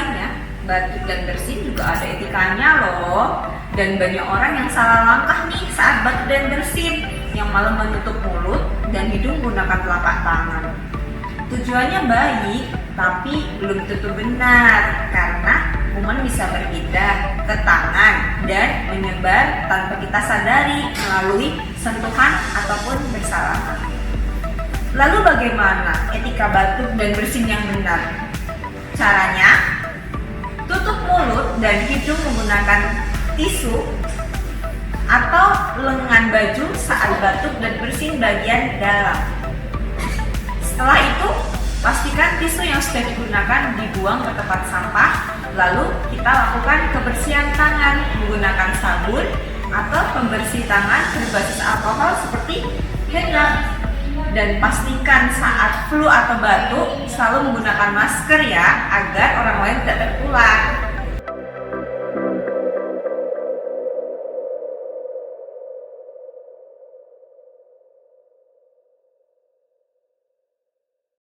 lainnya, batuk dan bersin juga ada etikanya loh. Dan banyak orang yang salah langkah nih saat batuk dan bersin, yang malah menutup mulut dan hidung menggunakan telapak tangan. Tujuannya baik, tapi belum tentu benar karena kuman bisa berpindah ke tangan dan menyebar tanpa kita sadari melalui sentuhan ataupun bersalaman. Lalu bagaimana etika batuk dan bersin yang benar? Caranya, tutup mulut dan hidung menggunakan tisu atau lengan baju saat batuk dan bersin bagian dalam. Setelah itu, pastikan tisu yang sudah digunakan dibuang ke tempat sampah. Lalu kita lakukan kebersihan tangan menggunakan sabun atau pembersih tangan berbasis alkohol seperti hand rub. Dan pastikan saat flu atau batuk selalu menggunakan masker ya, agar orang lain tidak tertular.